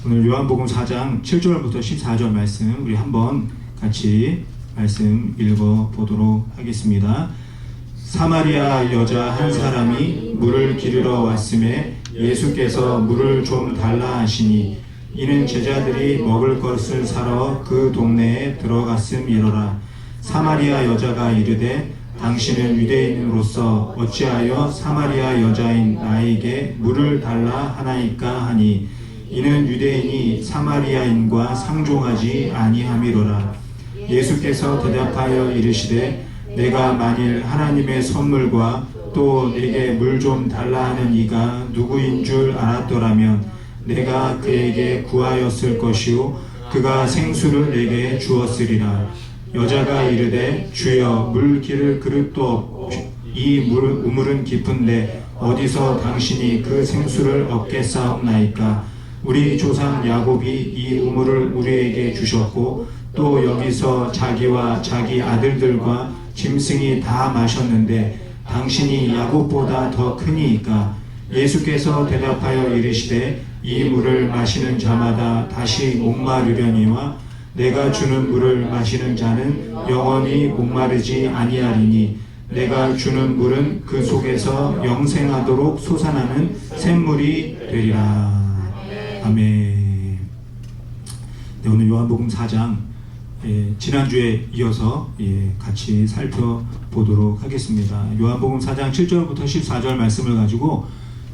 오늘 요한복음 4장 7절부터 14절 말씀 우리 한번 같이 말씀 읽어보도록 하겠습니다. 사마리아 여자 한 사람이 물을 기르러 왔음에 예수께서 물을 좀 달라 하시니 이는 제자들이 먹을 것을 사러 그 동네에 들어갔음이로라. 사마리아 여자가 이르되 당신은 유대인으로서 어찌하여 사마리아 여자인 나에게 물을 달라 하나이까 하니 이는 유대인이 사마리아인과 상종하지 아니함이로라. 예수께서 대답하여 이르시되 내가 만일 하나님의 선물과 또 내게 물 좀 달라 하는 이가 누구인 줄 알았더라면 내가 그에게 구하였을 것이요 그가 생수를 내게 주었으리라. 여자가 이르되 주여 물 기를 그릇도 없고 이 우물은 깊은데 어디서 당신이 그 생수를 얻겠사옵나이까. 우리 조상 야곱이 이 우물을 우리에게 주셨고 또 여기서 자기와 자기 아들들과 짐승이 다 마셨는데 당신이 야곱보다 더 크니이까. 예수께서 대답하여 이르시되 이 물을 마시는 자마다 다시 목마르려니와 내가 주는 물을 마시는 자는 영원히 목마르지 아니하리니 내가 주는 물은 그 속에서 영생하도록 솟아나는 샘물이 되리라. 아멘. 네, 오늘 요한복음 4장 지난주에 이어서 같이 살펴보도록 하겠습니다. 요한복음 4장 7절부터 14절 말씀을 가지고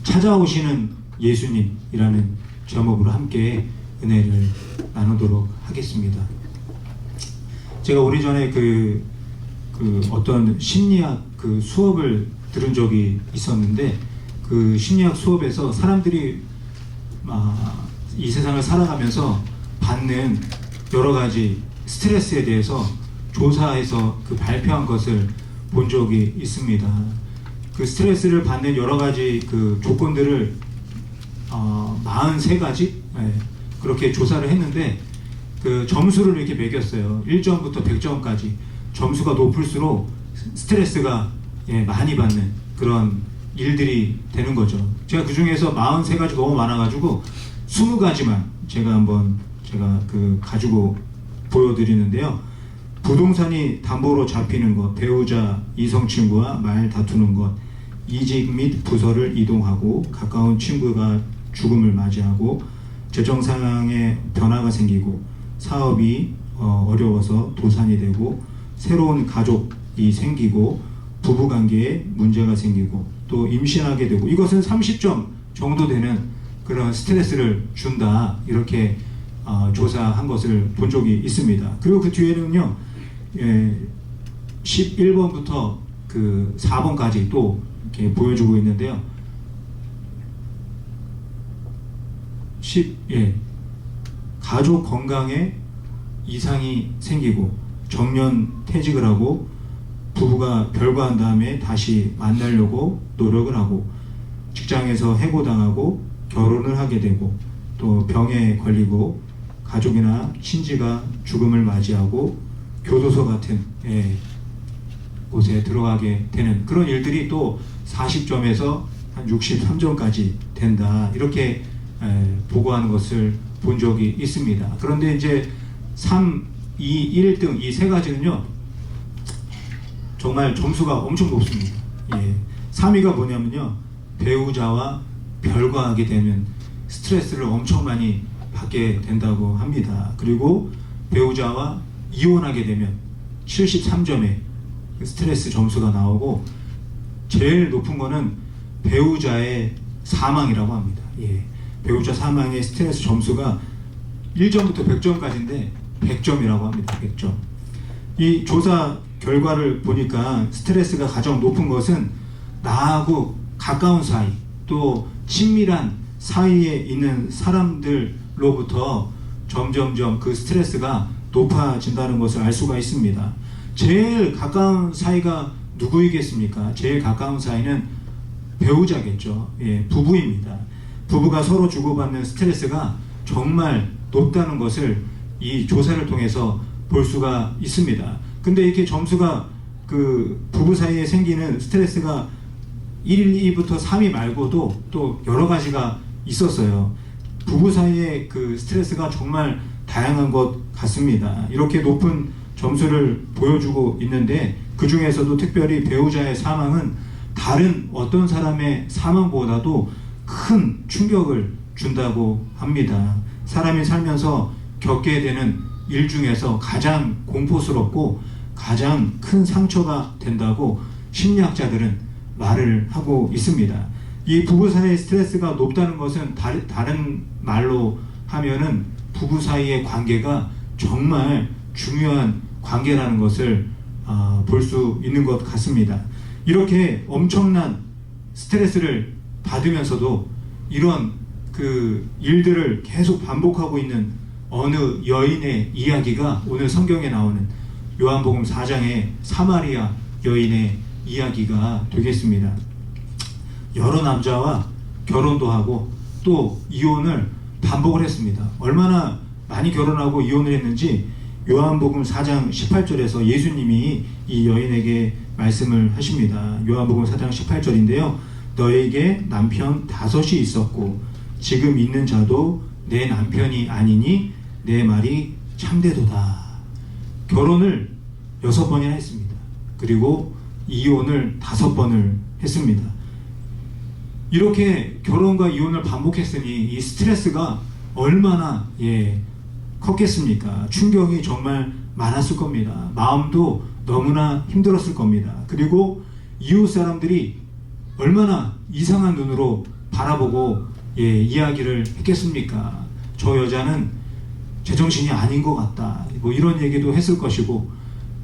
찾아오시는 예수님이라는 제목으로 함께 은혜를 나누도록 하겠습니다. 제가 오래전에 그 어떤 심리학 수업을 들은 적이 있었는데 그 심리학 수업에서 사람들이 이 세상을 살아가면서 받는 여러 가지 스트레스에 대해서 조사해서 발표한 것을 본 적이 있습니다. 그 스트레스를 받는 여러 가지 조건들을 43가지 그렇게 조사를 했는데 그 점수를 이렇게 매겼어요. 1점부터 100점까지 점수가 높을수록 스트레스가 많이 받는 그런 일들이 되는 거죠. 제가 그 중에서 43가지 너무 많아가지고 20가지만 제가 가지고 보여드리는데요. 부동산이 담보로 잡히는 것, 배우자, 이성 친구와 말 다투는 것, 이직 및 부서를 이동하고 가까운 친구가 죽음을 맞이하고 재정 상황에 변화가 생기고 사업이 어려워서 도산이 되고 새로운 가족이 생기고 부부관계에 문제가 생기고 또 임신하게 되고 이것은 30점 정도 되는 그런 스트레스를 준다 이렇게 조사한 것을 본 적이 있습니다. 그리고 그 뒤에는요 11번부터 4번까지 또 이렇게 보여주고 있는데요. 가족 건강에 이상이 생기고 정년 퇴직을 하고 부부가 별거한 다음에 다시 만나려고 노력을 하고 직장에서 해고당하고 결혼을 하게 되고 또 병에 걸리고 가족이나 친지가 죽음을 맞이하고 교도소 같은 곳에 들어가게 되는 그런 일들이 또 40점에서 한 63점까지 된다 이렇게 보고하는 것을 본 적이 있습니다. 그런데 이제 3, 2, 1등 이 세 가지는요 정말 점수가 엄청 높습니다. 3위가 뭐냐면요 배우자와 별거하게 되면 스트레스를 엄청 많이 받게 된다고 합니다. 그리고 배우자와 이혼하게 되면 73점의 스트레스 점수가 나오고 제일 높은 거는 배우자의 사망이라고 합니다. 배우자 사망의 스트레스 점수가 1점부터 100점까지인데 100점이라고 합니다. 100점. 이 조사 결과를 보니까 스트레스가 가장 높은 것은 나하고 가까운 사이 또 친밀한 사이에 있는 사람들로부터 점점점 그 스트레스가 높아진다는 것을 알 수가 있습니다. 제일 가까운 사이가 누구이겠습니까? 제일 가까운 사이는 배우자겠죠. 부부입니다. 부부가 서로 주고받는 스트레스가 정말 높다는 것을 이 조사를 통해서 볼 수가 있습니다. 근데 이렇게 점수가 부부 사이에 생기는 스트레스가 1, 2부터 3위 말고도 또 여러 가지가 있었어요. 부부 사이의 그 스트레스가 정말 다양한 것 같습니다. 이렇게 높은 점수를 보여주고 있는데 그 중에서도 특별히 배우자의 사망은 다른 어떤 사람의 사망보다도 큰 충격을 준다고 합니다. 사람이 살면서 겪게 되는 일 중에서 가장 공포스럽고 가장 큰 상처가 된다고 심리학자들은 말을 하고 있습니다. 이 부부 사이의 스트레스가 높다는 것은 다른 말로 하면은 부부 사이의 관계가 정말 중요한 관계라는 것을 볼 수 있는 것 같습니다. 이렇게 엄청난 스트레스를 받으면서도 이런 그 일들을 계속 반복하고 있는 어느 여인의 이야기가 오늘 성경에 나오는 요한복음 4장의 사마리아 여인의 이야기가 되겠습니다. 여러 남자와 결혼도 하고 또 이혼을 반복을 했습니다. 얼마나 많이 결혼하고 이혼을 했는지 요한복음 4장 18절에서 예수님이 이 여인에게 말씀을 하십니다. 요한복음 4장 18절인데요. 너에게 남편 5이 있었고 지금 있는 자도 내 남편이 아니니 내 말이 참되도다. 결혼을 6번이나 했습니다. 그리고 이혼을 5번을 했습니다. 이렇게 결혼과 이혼을 반복했으니 이 스트레스가 얼마나 컸겠습니까? 충격이 정말 많았을 겁니다. 마음도 너무나 힘들었을 겁니다. 그리고 이웃 사람들이 얼마나 이상한 눈으로 바라보고 이야기를 했겠습니까? 저 여자는 제정신이 아닌 것 같다. 뭐 이런 얘기도 했을 것이고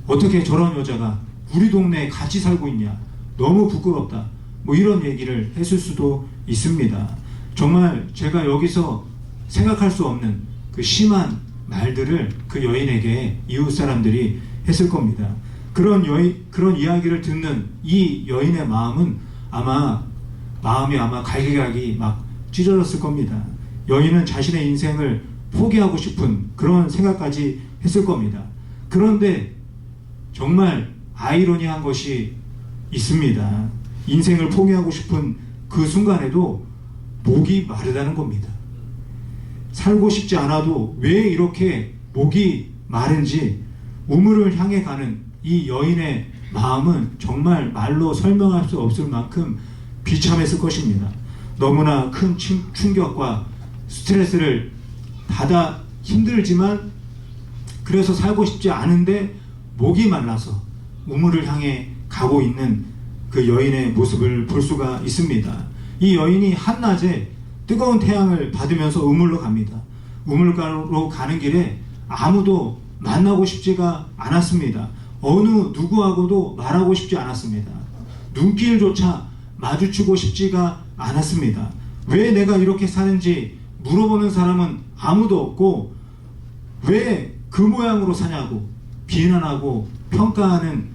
어떻게 저런 여자가 우리 동네에 같이 살고 있냐. 너무 부끄럽다. 뭐 이런 얘기를 했을 수도 있습니다. 정말 제가 여기서 생각할 수 없는 그 심한 말들을 그 여인에게 이웃 사람들이 했을 겁니다. 그런 이야기를 듣는 이 여인의 마음은 마음이 아마 갈기갈기 막 찢어졌을 겁니다. 여인은 자신의 인생을 포기하고 싶은 그런 생각까지 했을 겁니다. 그런데 정말 아이러니한 것이 있습니다. 인생을 포기하고 싶은 그 순간에도 목이 마르다는 겁니다. 살고 싶지 않아도 왜 이렇게 목이 마른지 우물을 향해 가는 이 여인의 마음은 정말 말로 설명할 수 없을 만큼 비참했을 것입니다. 너무나 큰 충격과 스트레스를 받아 힘들지만 그래서 살고 싶지 않은데 목이 말라서 우물을 향해 가고 있는 그 여인의 모습을 볼 수가 있습니다. 이 여인이 한낮에 뜨거운 태양을 받으면서 우물로 갑니다. 우물가로 가는 길에 아무도 만나고 싶지가 않았습니다. 어느 누구하고도 말하고 싶지 않았습니다. 눈길조차 마주치고 싶지가 않았습니다. 왜 내가 이렇게 사는지 물어보는 사람은 아무도 없고 왜 그 모양으로 사냐고 비난하고 평가하는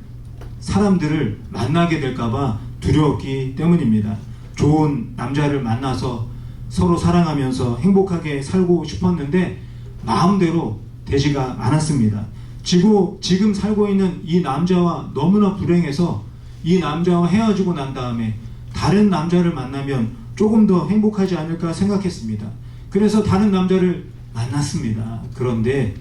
사람들을 만나게 될까봐 두려웠기 때문입니다. 좋은 남자를 만나서 서로 사랑하면서 행복하게 살고 싶었는데 마음대로 되지가 않았습니다. 지금 살고 있는 이 남자와 너무나 불행해서 이 남자와 헤어지고 난 다음에 다른 남자를 만나면 조금 더 행복하지 않을까 생각했습니다. 그래서 다른 남자를 만났습니다. 그런데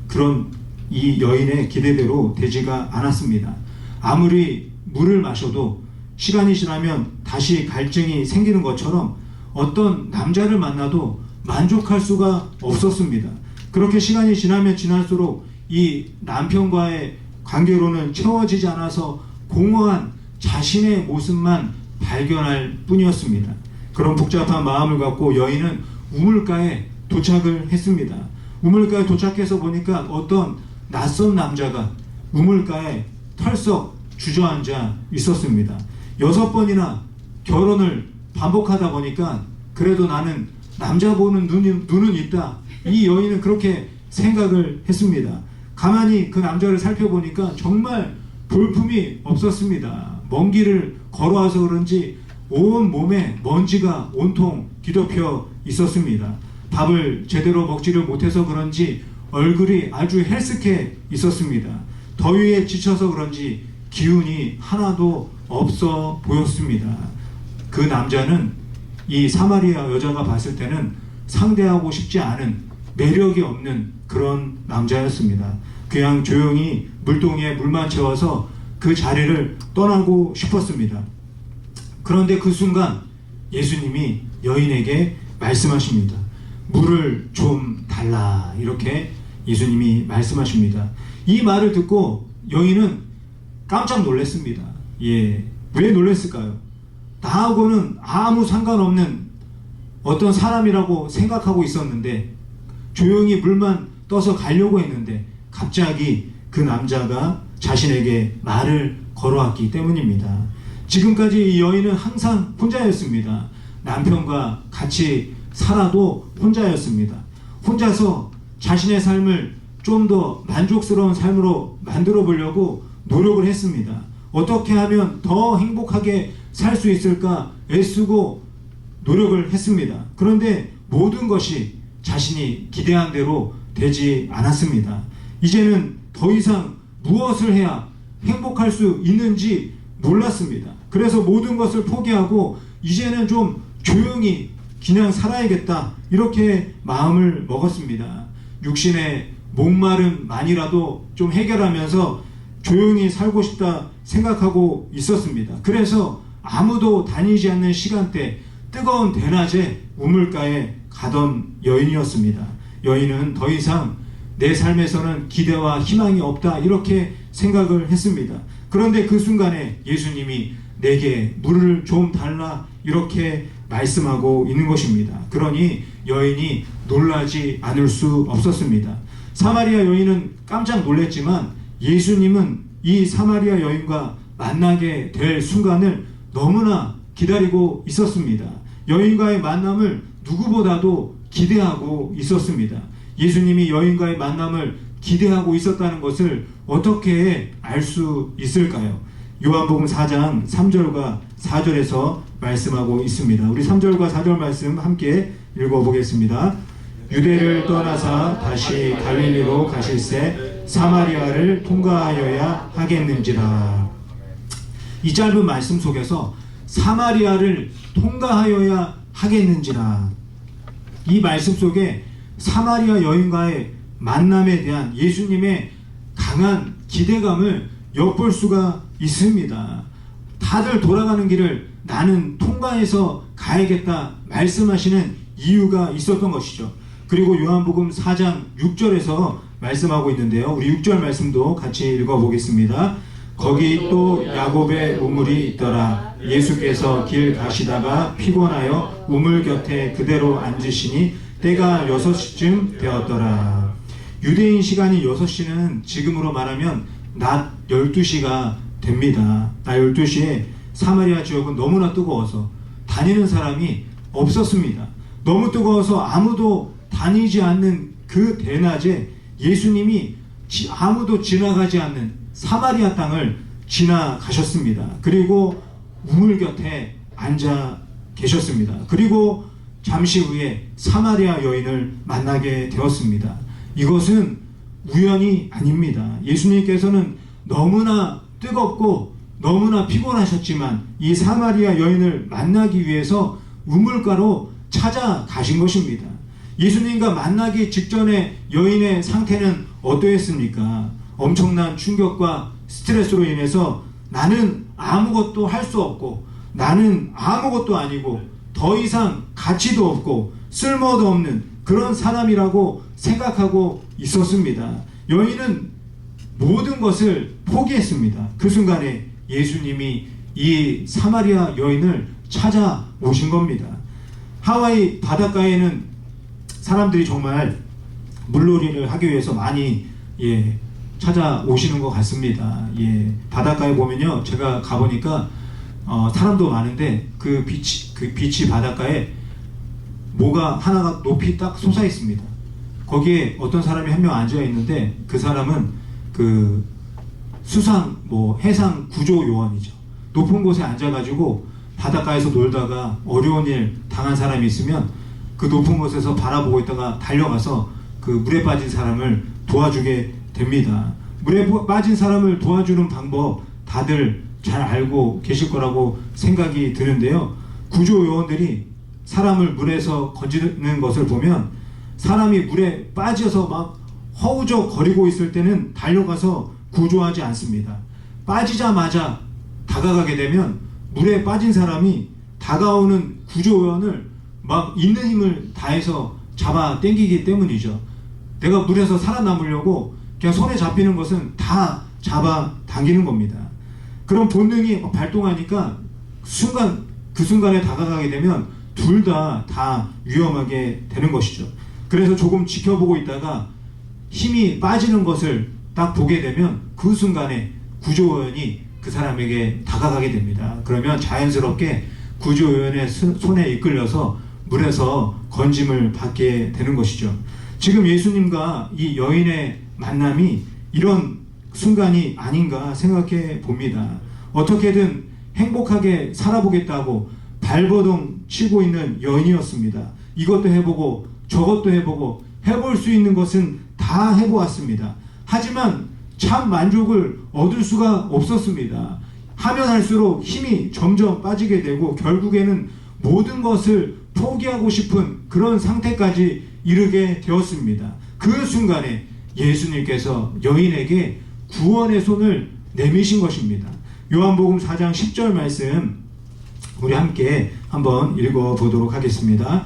그런 이 여인의 기대대로 되지가 않았습니다. 아무리 물을 마셔도 시간이 지나면 다시 갈증이 생기는 것처럼 어떤 남자를 만나도 만족할 수가 없었습니다. 그렇게 시간이 지나면 지날수록 이 남편과의 관계로는 채워지지 않아서 공허한 자신의 모습만 발견할 뿐이었습니다. 그런 복잡한 마음을 갖고 여인은 우물가에 도착을 했습니다. 우물가에 도착해서 보니까 어떤 낯선 남자가 우물가에 털썩 주저앉아 있었습니다. 6번이나 결혼을 반복하다 보니까 그래도 나는 남자 보는 눈은 있다. 이 여인은 그렇게 생각을 했습니다. 가만히 그 남자를 살펴보니까 정말 볼품이 없었습니다. 먼 길을 걸어와서 그런지 온 몸에 먼지가 온통 뒤덮여 있었습니다. 밥을 제대로 먹지를 못해서 그런지 얼굴이 아주 헬쓱해 있었습니다. 더위에 지쳐서 그런지 기운이 하나도 없어 보였습니다. 그 남자는 이 사마리아 여자가 봤을 때는 상대하고 싶지 않은, 매력이 없는 그런 남자였습니다. 그냥 조용히 물동이에 물만 채워서 그 자리를 떠나고 싶었습니다. 그런데 그 순간 예수님이 여인에게 말씀하십니다. 물을 좀 달라. 이렇게 예수님이 말씀하십니다. 이 말을 듣고 여인은 깜짝 놀랐습니다. 예, 왜 놀랐을까요? 나하고는 아무 상관없는 어떤 사람이라고 생각하고 있었는데, 조용히 물만 떠서 가려고 했는데 갑자기 그 남자가 자신에게 말을 걸어왔기 때문입니다. 지금까지 이 여인은 항상 혼자였습니다. 남편과 같이 살아도 혼자였습니다. 혼자서 자신의 삶을 좀 더 만족스러운 삶으로 만들어 보려고 노력을 했습니다. 어떻게 하면 더 행복하게 살 수 있을까 애쓰고 노력을 했습니다. 그런데 모든 것이 자신이 기대한 대로 되지 않았습니다. 이제는 더 이상 무엇을 해야 행복할 수 있는지 몰랐습니다. 그래서 모든 것을 포기하고 이제는 좀 조용히 그냥 살아야겠다, 이렇게 마음을 먹었습니다. 육신의 목마름만이라도 좀 해결하면서 조용히 살고 싶다 생각하고 있었습니다. 그래서 아무도 다니지 않는 시간대, 뜨거운 대낮에 우물가에 가던 여인이었습니다. 여인은 더 이상 내 삶에서는 기대와 희망이 없다, 이렇게 생각을 했습니다. 그런데 그 순간에 예수님이 내게 물을 좀 달라, 이렇게 말씀하고 있는 것입니다. 그러니 여인이 놀라지 않을 수 없었습니다. 사마리아 여인은 깜짝 놀랐지만 예수님은 이 사마리아 여인과 만나게 될 순간을 너무나 기다리고 있었습니다. 여인과의 만남을 누구보다도 기대하고 있었습니다. 예수님이 여인과의 만남을 기대하고 있었다는 것을 어떻게 알 수 있을까요? 요한복음 4장 3절과 4절에서 말씀하고 있습니다. 우리 3절과 4절 말씀 함께 읽어보겠습니다. 유대를 떠나사 다시 갈릴리로 가실새 사마리아를 통과하여야 하겠는지라. 이 짧은 말씀 속에서 사마리아를 통과하여야 하겠는지라, 이 말씀 속에 사마리아 여인과의 만남에 대한 예수님의 강한 기대감을 엿볼 수가 있습니다. 다들 돌아가는 길을 나는 통과해서 가야겠다 말씀하시는 이유가 있었던 것이죠. 그리고 요한복음 4장 6절에서 말씀하고 있는데요. 우리 6절 말씀도 같이 읽어보겠습니다. 거기 또 야곱의 우물이 있더라. 예수께서 길 가시다가 피곤하여 우물 곁에 그대로 앉으시니 때가 6시쯤 되었더라. 유대인 시간이 6시는 지금으로 말하면 낮 12시가 됩니다. 낮 12시에 사마리아 지역은 너무나 뜨거워서 다니는 사람이 없었습니다. 너무 뜨거워서 아무도 다니지 않는 그 대낮에 예수님이 아무도 지나가지 않는 사마리아 땅을 지나가셨습니다. 그리고 우물 곁에 앉아 계셨습니다. 그리고 잠시 후에 사마리아 여인을 만나게 되었습니다. 이것은 우연이 아닙니다. 예수님께서는 너무나 뜨겁고 너무나 피곤하셨지만 이 사마리아 여인을 만나기 위해서 우물가로 찾아가신 것입니다. 예수님과 만나기 직전에 여인의 상태는 어떠했습니까? 엄청난 충격과 스트레스로 인해서 나는 아무것도 할 수 없고 나는 아무것도 아니고 더 이상 가치도 없고 쓸모도 없는 그런 사람이라고 생각하고 있었습니다. 여인은 모든 것을 포기했습니다. 그 순간에 예수님이 이 사마리아 여인을 찾아오신 겁니다. 하와이 바닷가에는 사람들이 정말 물놀이를 하기 위해서 많이 찾아오시는 것 같습니다. 바닷가에 보면요, 제가 가보니까 사람도 많은데 그 비치 바닷가에 뭐가 하나가 높이 딱 솟아 있습니다. 거기에 어떤 사람이 한 명 앉아 있는데 그 사람은 그 해상 구조 요원이죠. 높은 곳에 앉아가지고 바닷가에서 놀다가 어려운 일 당한 사람이 있으면 그 높은 곳에서 바라보고 있다가 달려가서 그 물에 빠진 사람을 도와주게 됩니다. 물에 빠진 사람을 도와주는 방법 다들 잘 알고 계실 거라고 생각이 드는데요. 구조 요원들이 사람을 물에서 건지는 것을 보면 사람이 물에 빠져서 막 허우적거리고 있을 때는 달려가서 구조하지 않습니다. 빠지자마자 다가가게 되면 물에 빠진 사람이 다가오는 구조원을 막 있는 힘을 다해서 잡아 당기기 때문이죠. 내가 물에서 살아남으려고 그냥 손에 잡히는 것은 다 잡아 당기는 겁니다. 그런 본능이 발동하니까 그 순간에 다가가게 되면 둘 다 위험하게 되는 것이죠. 그래서 조금 지켜보고 있다가 힘이 빠지는 것을 딱 보게 되면 그 순간에 구조요원이 그 사람에게 다가가게 됩니다. 그러면 자연스럽게 구조요원의 손에 이끌려서 물에서 건짐을 받게 되는 것이죠. 지금 예수님과 이 여인의 만남이 이런 순간이 아닌가 생각해 봅니다. 어떻게든 행복하게 살아보겠다고 발버둥 치고 있는 여인이었습니다. 이것도 해보고 저것도 해보고 해볼 수 있는 것은 다 해보았습니다. 하지만 참 만족을 얻을 수가 없었습니다. 하면 할수록 힘이 점점 빠지게 되고 결국에는 모든 것을 포기하고 싶은 그런 상태까지 이르게 되었습니다. 그 순간에 예수님께서 여인에게 구원의 손을 내미신 것입니다. 요한복음 4장 10절 말씀 우리 함께 한번 읽어보도록 하겠습니다.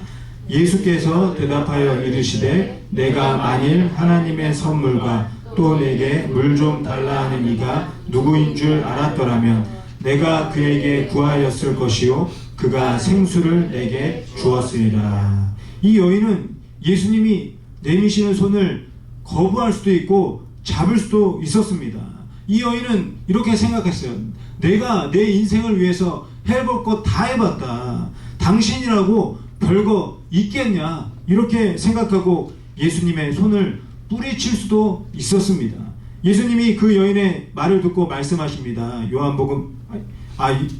예수께서 대답하여 이르시되 내가 만일 하나님의 선물과 또 내게 물 좀 달라 하는 이가 누구인 줄 알았더라면 내가 그에게 구하였을 것이요 그가 생수를 내게 주었으리라. 이 여인은 예수님이 내미시는 손을 거부할 수도 있고 잡을 수도 있었습니다. 이 여인은 이렇게 생각했어요. 내가 내 인생을 위해서 해볼 것 다 해봤다. 당신이라고 별거 있겠냐 이렇게 생각하고 예수님의 손을 뿌리칠 수도 있었습니다. 예수님이 그 여인의 말을 듣고 말씀하십니다. 요한복음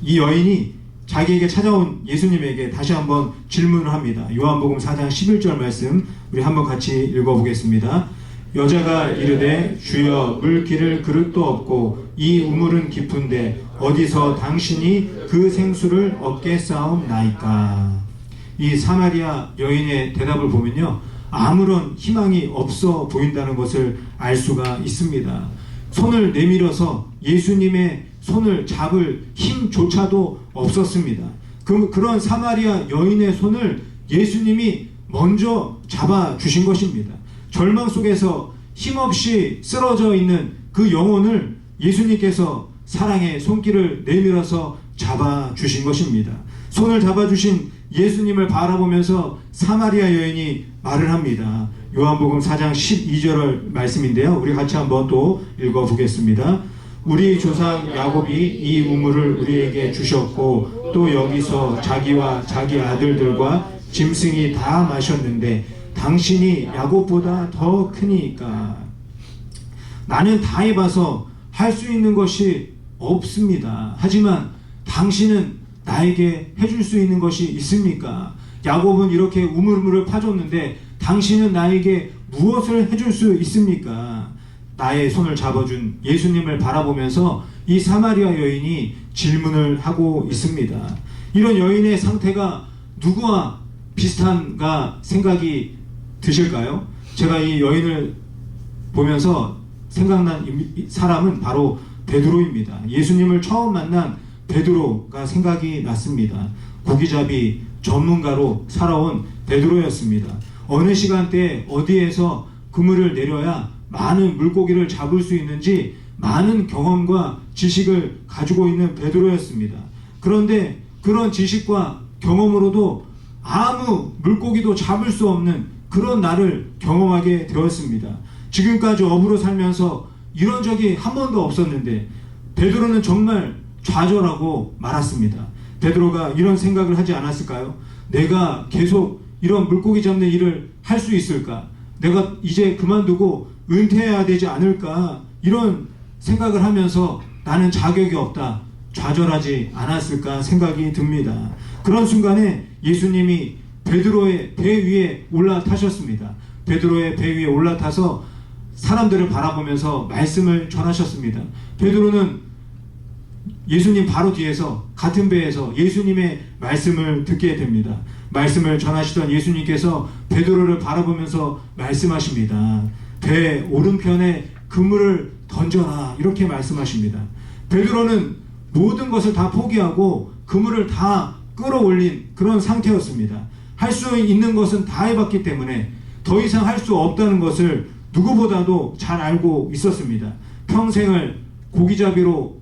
이 여인이 자기에게 찾아온 예수님에게 다시 한번 질문을 합니다. 요한복음 4장 11절 말씀 우리 한번 같이 읽어보겠습니다. 여자가 이르되 주여 물기를 그릇도 없고 이 우물은 깊은데 어디서 당신이 그 생수를 얻겠사옵나이까. 이 사마리아 여인의 대답을 보면요 아무런 희망이 없어 보인다는 것을 알 수가 있습니다. 손을 내밀어서 예수님의 손을 잡을 힘조차도 없었습니다. 그런 사마리아 여인의 손을 예수님이 먼저 잡아주신 것입니다. 절망 속에서 힘없이 쓰러져 있는 그 영혼을 예수님께서 사랑의 손길을 내밀어서 잡아주신 것입니다. 손을 잡아주신 예수님을 바라보면서 사마리아 여인이 말을 합니다. 요한복음 4장 12절 말씀인데요. 우리 같이 한번 또 읽어보겠습니다. 우리 조상 야곱이 이 우물을 우리에게 주셨고 또 여기서 자기와 자기 아들들과 짐승이 다 마셨는데 당신이 야곱보다 더 크니까. 나는 다 해봐서 할 수 있는 것이 없습니다. 하지만 당신은 나에게 해줄 수 있는 것이 있습니까? 야곱은 이렇게 우물을 파줬는데 당신은 나에게 무엇을 해줄 수 있습니까? 나의 손을 잡아준 예수님을 바라보면서 이 사마리아 여인이 질문을 하고 있습니다. 이런 여인의 상태가 누구와 비슷한가 생각이 드실까요? 제가 이 여인을 보면서 생각난 사람은 바로 베드로입니다. 예수님을 처음 만난 베드로가 생각이 났습니다. 고기잡이 전문가로 살아온 베드로였습니다. 어느 시간대에 어디에서 그물을 내려야 많은 물고기를 잡을 수 있는지 많은 경험과 지식을 가지고 있는 베드로였습니다. 그런데 그런 지식과 경험으로도 아무 물고기도 잡을 수 없는 그런 날을 경험하게 되었습니다. 지금까지 어부로 살면서 이런 적이 한 번도 없었는데 베드로는 정말 좌절하고 말았습니다. 베드로가 이런 생각을 하지 않았을까요? 내가 계속 이런 물고기 잡는 일을 할 수 있을까? 내가 이제 그만두고 은퇴해야 되지 않을까? 이런 생각을 하면서 나는 자격이 없다. 좌절하지 않았을까 생각이 듭니다. 그런 순간에 예수님이 베드로의 배 위에 올라타셨습니다. 베드로의 배 위에 올라타서 사람들을 바라보면서 말씀을 전하셨습니다. 베드로는 예수님 바로 뒤에서 같은 배에서 예수님의 말씀을 듣게 됩니다. 말씀을 전하시던 예수님께서 베드로를 바라보면서 말씀하십니다. 배 오른편에 그물을 던져라, 이렇게 말씀하십니다. 베드로는 모든 것을 다 포기하고 그물을 다 끌어올린 그런 상태였습니다. 할 수 있는 것은 다 해봤기 때문에 더 이상 할 수 없다는 것을 누구보다도 잘 알고 있었습니다. 평생을 고기잡이로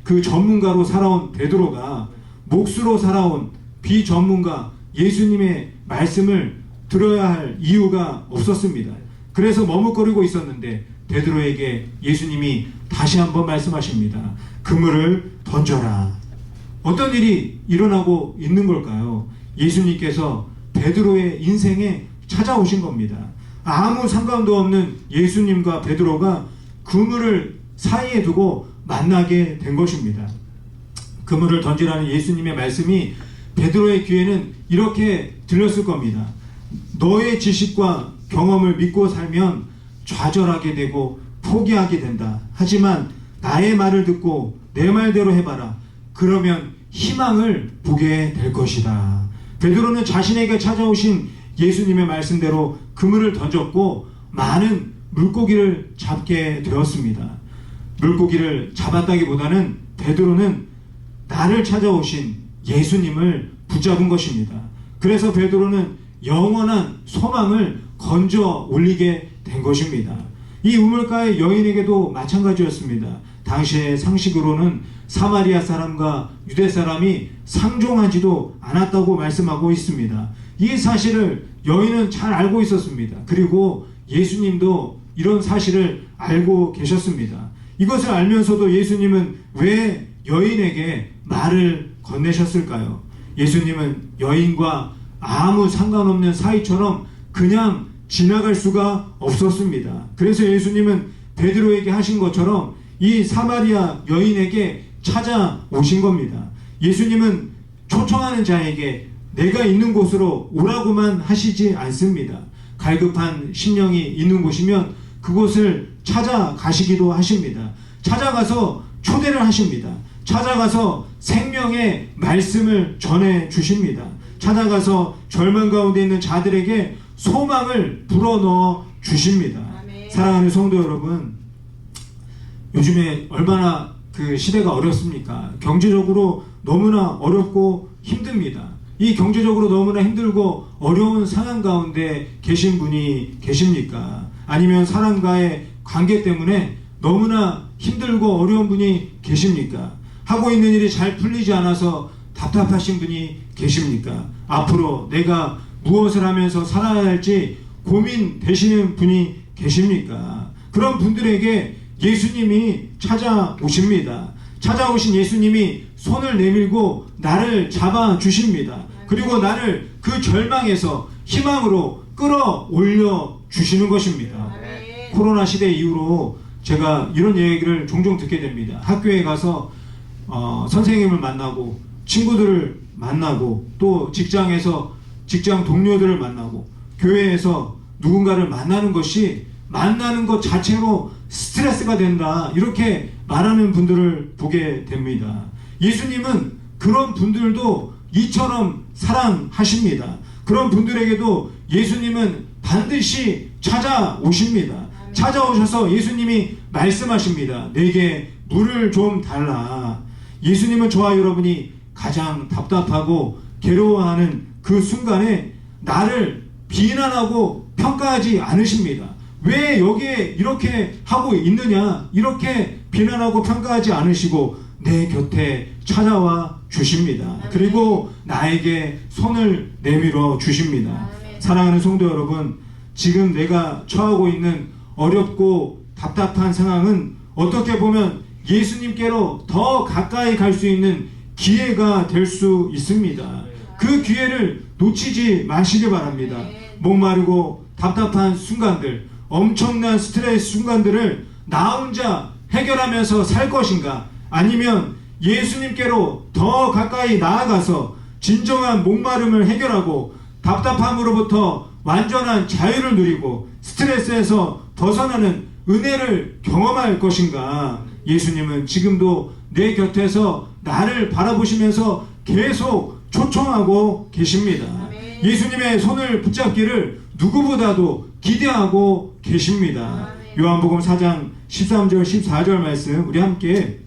그 전문가로 살아온 베드로가 몫으로 살아온 비전문가 예수님의 말씀을 들어야 할 이유가 없었습니다. 그래서 머뭇거리고 있었는데 베드로에게 예수님이 다시 한번 말씀하십니다. 그물을 던져라. 어떤 일이 일어나고 있는 걸까요? 예수님께서 베드로의 인생에 찾아오신 겁니다. 아무 상관도 없는 예수님과 베드로가 그물을 사이에 두고 만나게 된 것입니다. 그물을 던지라는 예수님의 말씀이 베드로의 귀에는 이렇게 들렸을 겁니다. 너의 지식과 경험을 믿고 살면 좌절하게 되고 포기하게 된다. 하지만 나의 말을 듣고 내 말대로 해봐라. 그러면 희망을 보게 될 것이다. 베드로는 자신에게 찾아오신 예수님의 말씀대로 그물을 던졌고 많은 물고기를 잡게 되었습니다. 물고기를 잡았다기보다는 베드로는 나를 찾아오신 예수님을 붙잡은 것입니다. 그래서 베드로는 영원한 소망을 건져 올리게 된 것입니다. 이 우물가의 여인에게도 마찬가지였습니다. 당시의 상식으로는 사마리아 사람과 유대 사람이 상종하지도 않았다고 말씀하고 있습니다. 이 사실을 여인은 잘 알고 있었습니다. 그리고 예수님도 이런 사실을 알고 계셨습니다. 이것을 알면서도 예수님은 왜 여인에게 말을 건네셨을까요? 예수님은 여인과 아무 상관없는 사이처럼 그냥 지나갈 수가 없었습니다. 그래서 예수님은 베드로에게 하신 것처럼 이 사마리아 여인에게 찾아오신 겁니다. 예수님은 초청하는 자에게 내가 있는 곳으로 오라고만 하시지 않습니다. 갈급한 심령이 있는 곳이면 그곳을 찾아가시기도 하십니다. 찾아가서 초대를 하십니다. 찾아가서 생명의 말씀을 전해 주십니다. 찾아가서 절망 가운데 있는 자들에게 소망을 불어넣어 주십니다. 아멘. 사랑하는 성도 여러분, 요즘에 얼마나 그 시대가 어렵습니까? 경제적으로 너무나 어렵고 힘듭니다. 이 경제적으로 너무나 힘들고 어려운 상황 가운데 계신 분이 계십니까? 아니면 사람과의 관계 때문에 너무나 힘들고 어려운 분이 계십니까? 하고 있는 일이 잘 풀리지 않아서 답답하신 분이 계십니까? 앞으로 내가 무엇을 하면서 살아야 할지 고민되시는 분이 계십니까? 그런 분들에게 예수님이 찾아오십니다. 찾아오신 예수님이 손을 내밀고 나를 잡아주십니다. 그리고 나를 그 절망에서 희망으로 끌어올려 주시는 것입니다. 코로나 시대 이후로 제가 이런 얘기를 종종 듣게 됩니다. 학교에 가서 선생님을 만나고 친구들을 만나고 또 직장에서 직장 동료들을 만나고 교회에서 누군가를 만나는 것이 만나는 것 자체로 스트레스가 된다, 이렇게 말하는 분들을 보게 됩니다. 예수님은 그런 분들도 이처럼 사랑하십니다. 그런 분들에게도 예수님은 반드시 찾아오십니다. 찾아오셔서 예수님이 말씀하십니다. 내게 물을 좀 달라. 예수님은 저와 여러분이 가장 답답하고 괴로워하는 그 순간에 나를 비난하고 평가하지 않으십니다. 왜 여기에 이렇게 하고 있느냐, 이렇게 비난하고 평가하지 않으시고 내 곁에 찾아와 주십니다. 그리고 나에게 손을 내밀어 주십니다. 사랑하는 성도 여러분, 지금 내가 처하고 있는 어렵고 답답한 상황은 어떻게 보면 예수님께로 더 가까이 갈 수 있는 기회가 될 수 있습니다. 그 기회를 놓치지 마시기 바랍니다. 목마르고 답답한 순간들, 엄청난 스트레스 순간들을 나 혼자 해결하면서 살 것인가, 아니면 예수님께로 더 가까이 나아가서 진정한 목마름을 해결하고 답답함으로부터 완전한 자유를 누리고 스트레스에서 벗어나는 은혜를 경험할 것인가. 예수님은 지금도 내 곁에서 나를 바라보시면서 계속 초청하고 계십니다. 아멘. 예수님의 손을 붙잡기를 누구보다도 기대하고 계십니다. 아멘. 요한복음 4장 13절 14절 말씀 우리 함께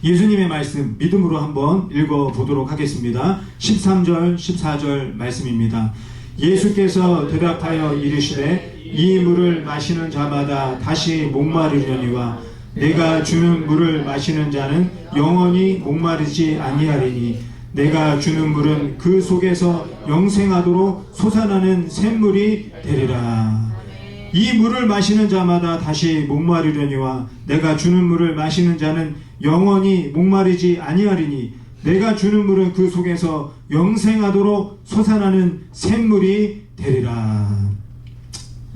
예수님의 말씀 믿음으로 한번 읽어보도록 하겠습니다. 13절 14절 말씀입니다. 예수께서 대답하여 이르시되 이 물을 마시는 자마다 다시 목마르려니와 내가 주는 물을 마시는 자는 영원히 목마르지 아니하리니 내가 주는 물은 그 속에서 영생하도록 솟아나는 샘물이 되리라. 이 물을 마시는 자마다 다시 목마르려니와 내가 주는 물을 마시는 자는 영원히 목마르지 아니하리니 내가 주는 물은 그 속에서 영생하도록 솟아나는 샘물이 되리라.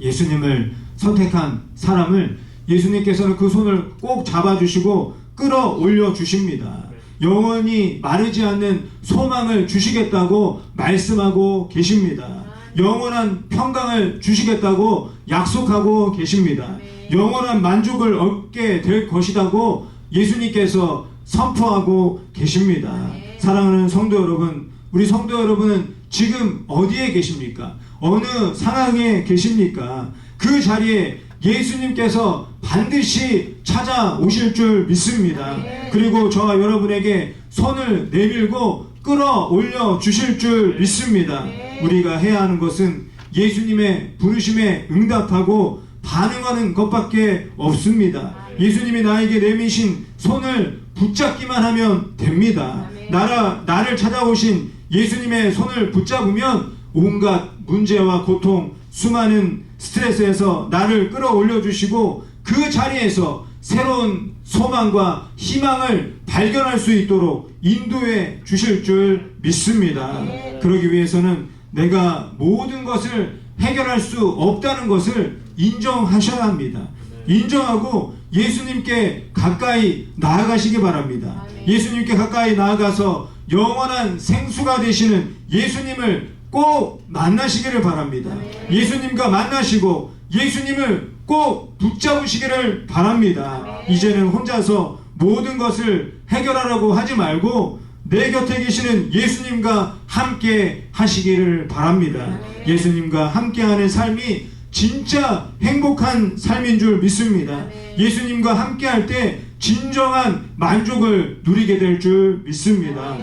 예수님을 선택한 사람을 예수님께서는 그 손을 꼭 잡아주시고 끌어올려 주십니다. 영원히 마르지 않는 소망을 주시겠다고 말씀하고 계십니다. 영원한 평강을 주시겠다고 약속하고 계십니다. 영원한 만족을 얻게 될 것이라고 예수님께서 선포하고 계십니다. 사랑하는 성도 여러분, 우리 성도 여러분은 지금 어디에 계십니까? 어느 상황에 계십니까? 그 자리에 예수님께서 반드시 찾아오실 줄 믿습니다. 그리고 저와 여러분에게 손을 내밀고 끌어올려 주실 줄 믿습니다. 우리가 해야 하는 것은 예수님의 부르심에 응답하고 반응하는 것밖에 없습니다. 예수님이 나에게 내미신 손을 붙잡기만 하면 됩니다. 나를 찾아오신 예수님의 손을 붙잡으면 온갖 문제와 고통, 수많은 스트레스에서 나를 끌어올려 주시고 그 자리에서 새로운 소망과 희망을 발견할 수 있도록 인도해 주실 줄 믿습니다. 그러기 위해서는 내가 모든 것을 해결할 수 없다는 것을 인정하셔야 합니다. 인정하고 예수님께 가까이 나아가시기 바랍니다. 예수님께 가까이 나아가서 영원한 생수가 되시는 예수님을 꼭 만나시기를 바랍니다. 예수님과 만나시고 예수님을 꼭 붙잡으시기를 바랍니다. 이제는 혼자서 모든 것을 해결하라고 하지 말고 내 곁에 계시는 예수님과 함께 하시기를 바랍니다. 예수님과 함께하는 삶이 진짜 행복한 삶인 줄 믿습니다. 예수님과 함께할 때 진정한 만족을 누리게 될 줄 믿습니다.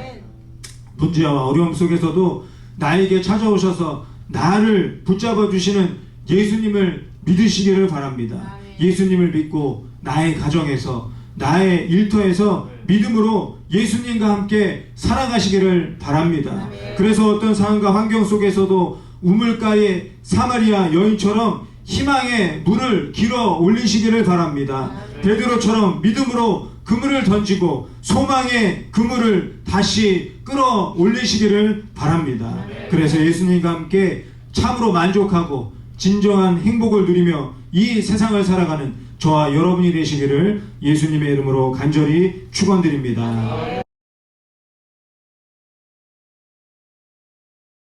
문제와 어려움 속에서도 나에게 찾아오셔서 나를 붙잡아 주시는 예수님을 믿으시기를 바랍니다. 예수님을 믿고 나의 가정에서 나의 일터에서 믿음으로 예수님과 함께 살아가시기를 바랍니다. 그래서 어떤 상황과 환경 속에서도 우물가의 사마리아 여인처럼 희망의 물을 길어 올리시기를 바랍니다. 베드로처럼 믿음으로 그물을 던지고 소망의 그물을 다시 끌어 올리시기를 바랍니다. 그래서 예수님과 함께 참으로 만족하고 진정한 행복을 누리며 이 세상을 살아가는 저와 여러분이 되시기를 예수님의 이름으로 간절히 축원드립니다.